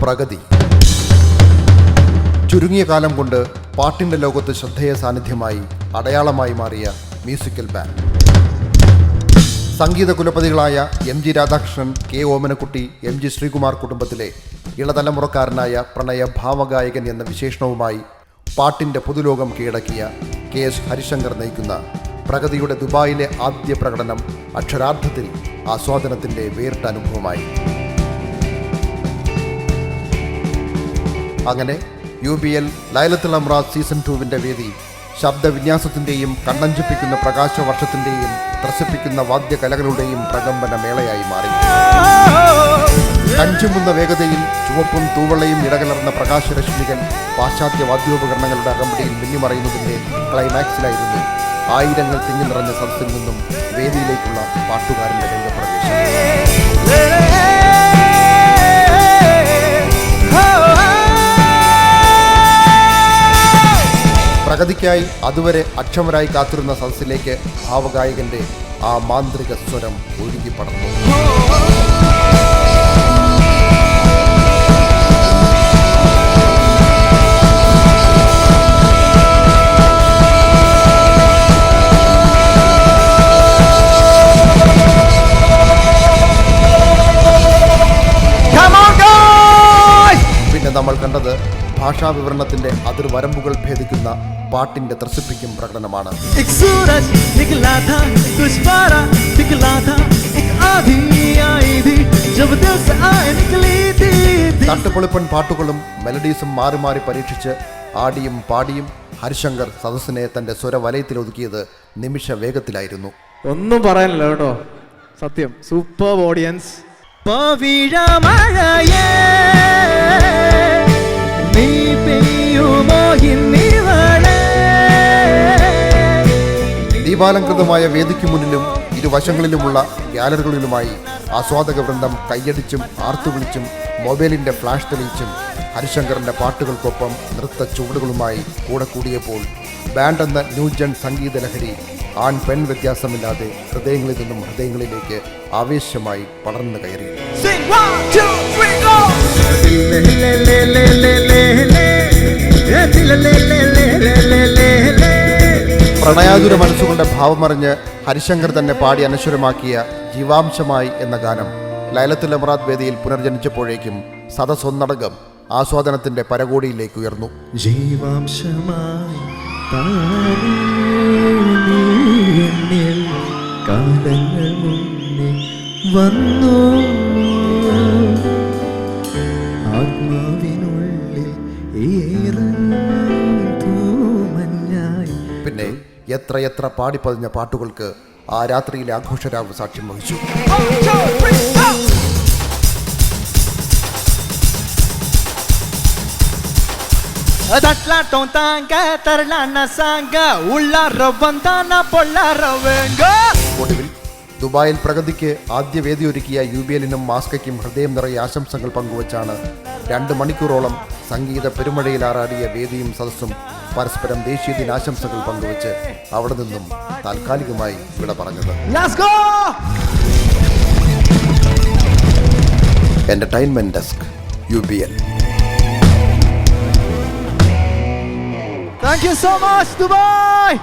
പ്രഗതി. ചുരുങ്ങിയ കാലം കൊണ്ട് പാട്ടിൻ്റെ ലോകത്ത് ശ്രദ്ധേയ സാന്നിധ്യമായി അടയാളമായി മാറിയ മ്യൂസിക്കൽ ബാൻഡ്. സംഗീത കുലപതികളായ എം.ജി. രാധാകൃഷ്ണൻ, കെ. ഓമനക്കുട്ടി, എം.ജി. ശ്രീകുമാർ കുടുംബത്തിലെ ഇളതലമുറക്കാരനായ പ്രണയ ഭാവഗായകൻ എന്ന വിശേഷണവുമായി പാട്ടിൻ്റെ പുതുലോകം കീഴടക്കിയ കെ.എസ്. ഹരിശങ്കർ നയിക്കുന്ന പ്രഗതിയുടെ ദുബായിലെ ആദ്യ പ്രകടനം അക്ഷരാർത്ഥത്തിൽ ആസ്വാദനത്തിൻ്റെ വേറിട്ട അനുഭവമായി. അങ്ങനെ UBL ലൈലത്തുൽ അംറാദ് സീസൺ 2 വേദി ശബ്ദവിന്യാസത്തിൻ്റെയും കണ്ണഞ്ചിപ്പിക്കുന്ന പ്രകാശവർഷത്തിൻ്റെയും ത്രസിപ്പിക്കുന്ന വാദ്യകലകളുടെയും പ്രകമ്പന മേളയായി മാറി. കഞ്ചുമുന്ന വേഗതയിൽ ചുവപ്പും തൂവളയും ഇടകലർന്ന പ്രകാശരശ്മികൾ പാശ്ചാത്യ വാദ്യോപകരണങ്ങളുടെ അകമ്പടിയിൽ മിന്നിമറയുന്നതിൻ്റെ ക്ലൈമാക്സിലായിരുന്നു ആയിരങ്ങൾ തിങ്ങി നിറഞ്ഞ സദസ്സിൽ നിന്നും വേദിയിലേക്കുള്ള പാട്ടുകാരൻ്റെ രംഗപ്രവേശം. പ്രഗതിക്കായി അതുവരെ അക്ഷമരായി കാത്തിരുന്ന സദസ്സിലേക്ക് ഭാവഗായകന്റെ ആ മാന്ത്രിക സ്വരം ഒഴുകി പടർന്നു. പിന്നെ നമ്മൾ കണ്ടത് ഭാഷാ വിവരണത്തിന്റെ അതിർവരമ്പുകൾ ഭേദിക്കുന്ന പാട്ടിന്റെ ത്രസിപ്പിക്കും പ്രകടനമാണ്. തട്ടുപൊളിപ്പൻ പാട്ടുകളും മെലഡീസും മാറി മാറി പരീക്ഷിച്ച് ആടിയും പാടിയും ഹരിശങ്കർ സദസ്സിനെ തന്റെ സ്വരവലയത്തിൽ ഒതുക്കിയത് നിമിഷ വേഗത്തിലായിരുന്നു. ഒന്നും പറയാനില്ല കേട്ടോ, സത്യം. Super audience. ദീപാലംകൃതമായ വേദിക്ക് മുന്നിലും ഇരുവശങ്ങളിലുമുള്ള ഗ്യാലറികളിലുമായി ആസ്വാദക വൃന്ദം കയ്യടിച്ചും ആർത്തുവിളിച്ചും മൊബൈലിന്റെ ഫ്ലാഷ് തെളിയിച്ചും ഹരിശങ്കറിന്റെ പാട്ടുകൾക്കൊപ്പം നൃത്ത ചുവടുകളുമായി കൂടെ കൂടിയപ്പോൾ ബാൻഡ് എന്ന ന്യൂജൻ സംഗീത ലഹരി ആൺ പെൺ വ്യത്യാസമില്ലാതെ ഹൃദയങ്ങളിൽ നിന്നും ഹൃദയങ്ങളിലേക്ക് ആവേശമായി പടർന്നു കയറി. പ്രണയാതുര മനസ്സുകൊണ്ട് ഭാവമറിഞ്ഞ് ഹരിശങ്കർ തന്നെ പാടി അനശ്വരമാക്കിയ ജീവാംശമായി എന്ന ഗാനം ലൈലത്തുൽ അംറാദ് വേദിയിൽ പുനർജനിച്ചപ്പോഴേക്കും സദസ്സൊന്നടങ്കം ആസ്വാദനത്തിന്റെ പരകോടിയിലേക്ക് ഉയർന്നു. ജീവാംശമായി കാലങ്ങൾ മുന്നേ വന്നു, ആത്മാവിനുള്ളിൽ മഞ്ഞായി. പിന്നെ എത്രയെത്ര പാടിപ്പതിഞ്ഞ പാട്ടുകൾക്ക് ആ രാത്രിയിലെ ആഘോഷരാവ് സാക്ഷ്യം വഹിച്ചു. ഒടുവിൽ ദുബായിൽ പ്രഗതിക്ക് ആദ്യ വേദി ഒരുക്കിയ UBLനും മാസ്കയ്ക്കും ഹൃദയം നിറയെ ആശംസകൾ പങ്കുവച്ചാണ് 2 മണിക്കൂറോളം സംഗീത പെരുമഴയിലാറാടിയ വേദിയും സദസ്സും പരസ്പരം ദേശീയ ദിനാശംസകൾ പങ്കുവച്ച് അവിടെ നിന്നും താൽക്കാലികമായി വിട പറഞ്ഞത്. Entertainment desk, UBL. Thank you so much, Dubai!